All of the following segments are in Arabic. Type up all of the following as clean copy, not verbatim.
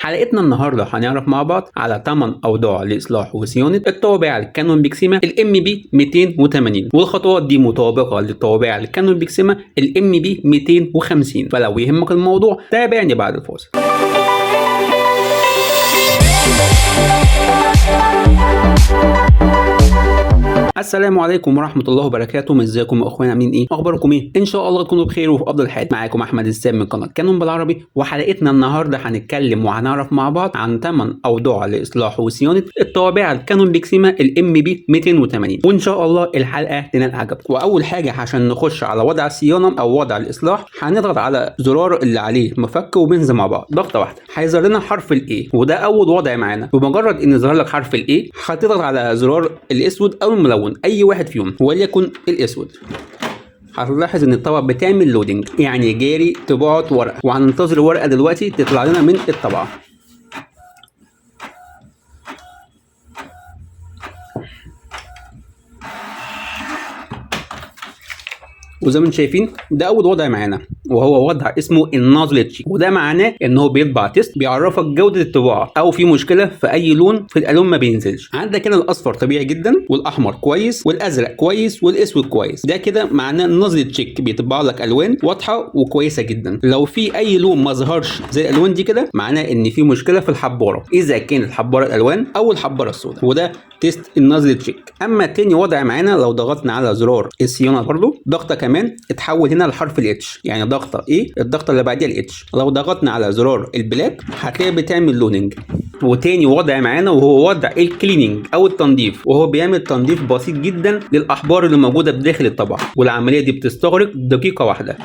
حلقتنا النهارده هنعرف مع بعض على 8 اوضاع لاصلاح وصيانه الطوابع الكانون بيكسيما الام بي 280، والخطوات دي مطابقه للطوابع الكانون بيكسيما الام بي 250. فلو يهمك الموضوع تابعني بعد الفاصل. السلام عليكم ورحمه الله وبركاته. ازيكم يا اخوانا؟ عاملين ايه؟ اخباركم ايه؟ ان شاء الله تكونوا بخير وفي افضل حال. معاكم احمد السام من قناه كانون بالعربي، وحلقتنا النهارده هنتكلم وهنعرف مع بعض عن 8 اوضاع لاصلاح وصيانه الطوابع الكانون بيكسيما الام بي 280، وان شاء الله الحلقه تنال عجبكم. واول حاجه عشان نخش على وضع الصيانه او وضع الاصلاح هنضغط على زرار اللي عليه مفك وبنز مع بعض ضغطه واحده، هيظهر لنا حرف الاي وده اول وضع معانا. بمجرد ان يظهر لك حرف الاي هتضغط على زرار الاسود او الملون، اي واحد فيهم وليكن الاسود. هتلاحظ ان الطبعه بتعمل لودنج، يعني جاري طباعه ورقه، وهننتظر الورقه دلوقتي تطلع لنا من الطبعه. وزي ما انتم شايفين ده اول وضع معانا، وهو وضع اسمه النازل تشيك، وده معناه ان هو بيطبع تيست بيعرفك جوده الطباعه او في مشكله في اي لون في الالوان ما بينزلش. عندك هنا الاصفر طبيعي جدا، والاحمر كويس، والازرق كويس، والاسود كويس. ده كده معناه النازل تشيك بيطبع لك الوان واضحه وكويسه جدا. لو في اي لون ما ظهرش زي الالوان دي كده معناه ان في مشكله في الحباره، اذا كانت الحباره الالوان او الحباره السوداء، وده تيست النازل تشيك. اما تاني وضع معانا لو ضغطنا على زرار الصيانه برضو ضغطه كمان اتحول هنا لحرف الاتش، يعني ضغطه ايه الضغطه اللي بعديها الاتش. لو ضغطنا على زرار البلاك هتلاقي بتعمل لوننج. وتاني وضع معانا وهو وضع الكليننج او التنظيف، وهو بيعمل تنظيف بسيط جدا للاحبار اللي موجوده بداخل الطبعه، والعمليه دي بتستغرق دقيقه واحده،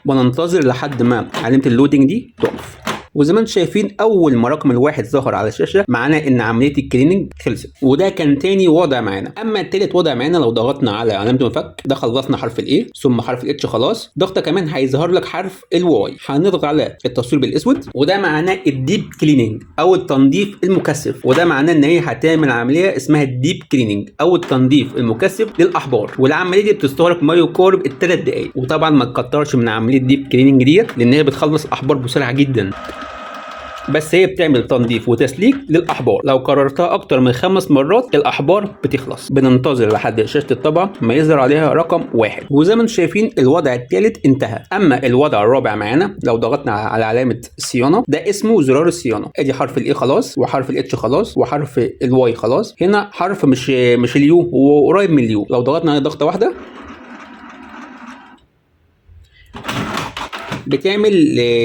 وننتظر لحد ما علامه اللودنج دي تقف. وزي ما انتم شايفين اول ما رقم الواحد ظهر على الشاشه معناه ان عمليه الكليننج خلصت، وده كان تاني وضع معانا. اما التالت وضع معانا لو ضغطنا على علامه المفك ده خلصنا حرف الاي ثم حرف الاتش خلاص، ضغطه كمان هيظهر لك حرف الواي، هنضغط على التصوير بالاسود، وده معناه الديب كليننج او التنظيف المكثف، وده معناه ان هي هتعمل عمليه اسمها الديب كليننج او التنظيف المكثف للاحبار، والعمليه دي بتستغرق ما يقارب الثلاث دقائق. وطبعا ما تكترش من عمليه الديب كليننج ديت لان هي بتخلص الاحبار بسرعه جدا، بس هي بتعمل تنظيف وتسليك للاحبار. لو كررتها اكتر من 5 مرات الاحبار بتخلص. بننتظر لحد شاشه الطبعه ما يظهر عليها رقم 1. وزي ما انتم شايفين الوضع الثالث انتهى. اما الوضع الرابع معانا لو ضغطنا على علامه الصيانه ده اسمه زرار الصيانه، ادي حرف الاي خلاص، وحرف الاتش خلاص، وحرف الواي خلاص. هنا حرف مش اليو، هو قريب من اليو. لو ضغطنا عليه ضغطه واحده بتعمل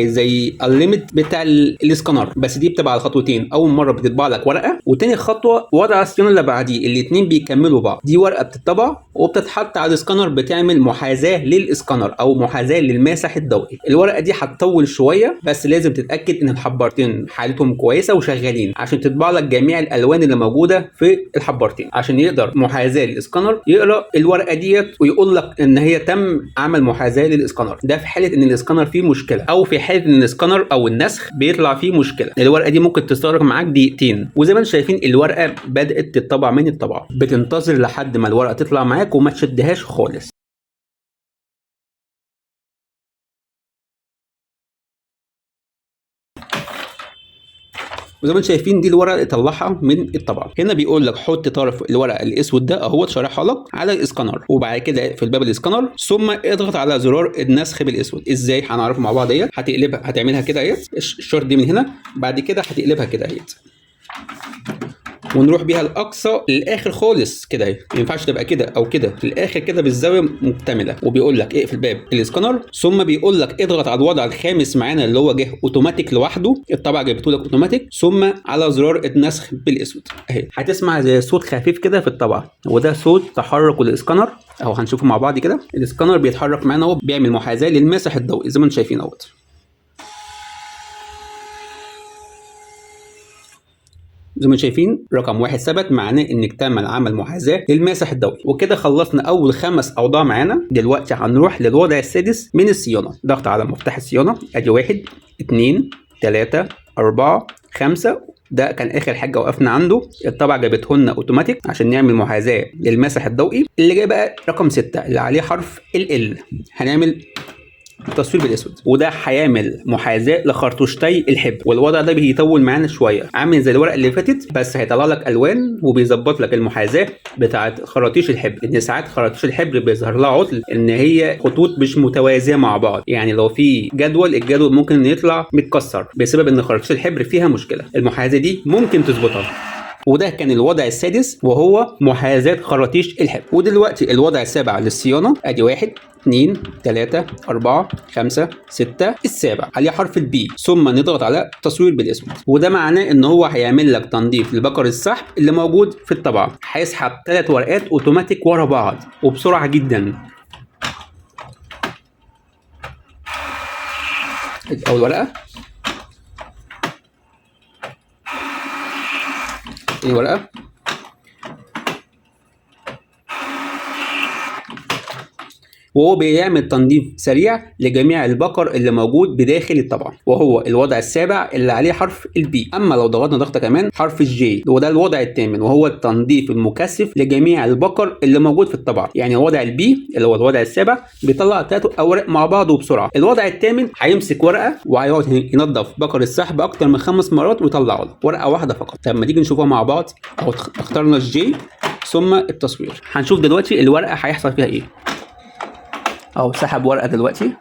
زي الليميت بتاع الاسكانر، بس دي بتبقى على خطوتين. اول مره بتطبع لك ورقه، وتاني خطوه وضع الصيانه اللي بعديه، الاثنين بيكملوا بعض. دي ورقه بتطبع وبتتحط على الاسكانر، بتعمل محاذاه للاسكانر او محاذاه للماسح الضوئي. الورقه دي هتطول شويه، بس لازم تتاكد ان الحبارتين حالتهم كويسه وشغالين عشان تطبع لك جميع الالوان اللي موجوده في الحبارتين، عشان يقدر محاذاه للاسكانر يقرا الورقه ديت ويقول لك ان هي تم عمل محاذاه للاسكانر. ده في حاله ان الاسكانر فيه مشكله، او في حاله ان السكانر او النسخ بيطلع فيه مشكله. الورقه دي ممكن تستغرق معاك دقيقتين. وزي ما انتم شايفين الورقه بدات تطبع من الطبعه، بتنتظر لحد ما الورقه تطلع معاك وما تشدهاش خالص. وزي ما انتم شايفين دي الورقه اللي طلعها من الطبعه. هنا بيقول لك حط طرف الورقه الاسود ده اهو شارحها لك على الاسكانر، وبعد كده في الباب الاسكانر ثم اضغط على زرار النسخ بالاسود. ازاي هنعرفه مع بعض؟ اهيت هتقلبها، هتعملها كده اهيت الشرط دي من هنا، بعد كده هتقلبها كده اهيت، ونروح بيها الاقصى للاخر خالص كده اهي. ما ينفعش تبقى كده او كده، في الاخر كده بالزاويه مكتمله. وبيقول لك اقفل باب الاسكانر، ثم بيقول لك اضغط على الوضع الخامس معانا اللي هو جه اوتوماتيك لوحده، الطبعه جابته لك اوتوماتيك، ثم على زرار النسخ بالاسود اهي. هتسمع زي صوت خفيف كده في الطبعه، وده صوت تحرك الاسكانر اهو. هنشوفه مع بعض كده. الاسكانر بيتحرك معانا اهو، بيعمل محاذاه للمسح الضوئي زي ما انتم شايفين اهوت. زي ما شايفين رقم 1 ثبت، معناه انك تعمل عمل محاذاه للماسح الضوئي. وكده خلصنا اول 5 اوضاع معانا. دلوقتي هنروح للوضع السادس من الصيانه. ضغط على مفتاح الصيانه، ادي 1 2 3 4 5. ده كان اخر حاجه وقفنا عنده. الطبعه جابته لنا اوتوماتيك عشان نعمل محاذاه للمسح الضوئي. اللي جاي بقى رقم 6 اللي عليه حرف ال. هنعمل التصوير بالاسود، وده هيعمل محاذاه لخرطوشتي الحبر، والوضع ده بيطول معانا شويه، عامل زي الورقه اللي فاتت بس هيطلع لك الوان وبيظبط لك المحاذاه بتاعه خراطيش الحبر. ان ساعات خراطيش الحبر بيظهر لها عطل ان هي خطوط مش متوازيه مع بعض، يعني لو في جدول الجدول ممكن يطلع متكسر بسبب ان خراطيش الحبر فيها مشكله. المحاذاه دي ممكن تظبطها. وده كان الوضع السادس وهو محاذاة خراطيش الحبر. ودلوقتي الوضع السابع للصيانة، ادي 1 2 3 4 5 6 السابع عليه حرف البي، ثم نضغط على تصوير بالاسود، وده معناه ان هو هيعمل لك تنظيف لبكر السحب اللي موجود في الطبعة. هيسحب 3 ورقات اوتوماتيك ورا بعض وبسرعة جدا. اول ورقة، تاني ورقة، وهو بيعمل تنظيف سريع لجميع البقر اللي موجود بداخل الطبعة، وهو الوضع السابع اللي عليه حرف البي. اما لو ضغطنا ضغطه كمان حرف الجي، وده الوضع الثامن وهو التنظيف المكثف لجميع البقر اللي موجود في الطبعة. يعني الوضع البي اللي هو الوضع السابع بيطلع 3 اوراق مع بعض وبسرعه. الوضع الثامن هيمسك ورقه وهيقعد ينظف بقر السحب اكتر من 5 مرات ويطلعه لك ورقه واحده فقط. طب ما تيجي نشوفها مع بعض. اهو اخترنا الجي ثم التصوير. هنشوف دلوقتي الورقه هيحصل فيها ايه. اهو سحب ورقه دلوقتي،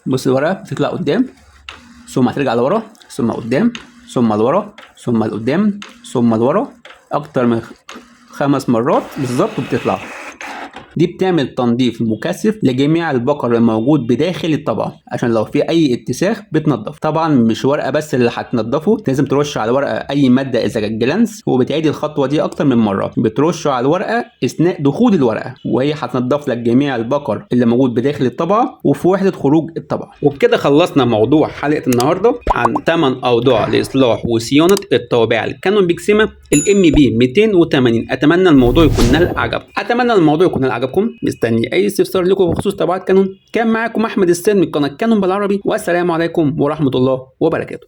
بص الورقه بتطلع قدام ثم هترجع لورا ثم قدام ثم لورا ثم لقدام ثم لورا اكتر من 5 مرات بالظبط وبتطلع. دي بتعمل تنظيف مكثف لجميع البقر الموجود بداخل الطبقه، عشان لو في اي اتساخ بتنظف. طبعا مش ورقه بس اللي هتنضفه، لازم ترش على الورقه اي ماده اذا جلانس، وبتعيد الخطوه دي اكتر من مره. بترش على الورقه اثناء دخول الورقه، وهي هتنضف لك جميع البقر اللي موجود بداخل الطبقه وفي وحده خروج الطبقه. وبكده خلصنا موضوع حلقه النهارده عن 8 اوضاع لاصلاح وصيانه الطوابع الكانون بيكسيما الام بي 280. اتمنى الموضوع يكون نال عجبكم. مستني اي استفسار لكم بخصوص طباعات كانون. كان معاكم احمد السن من قناه كانون بالعربي، والسلام عليكم ورحمه الله وبركاته.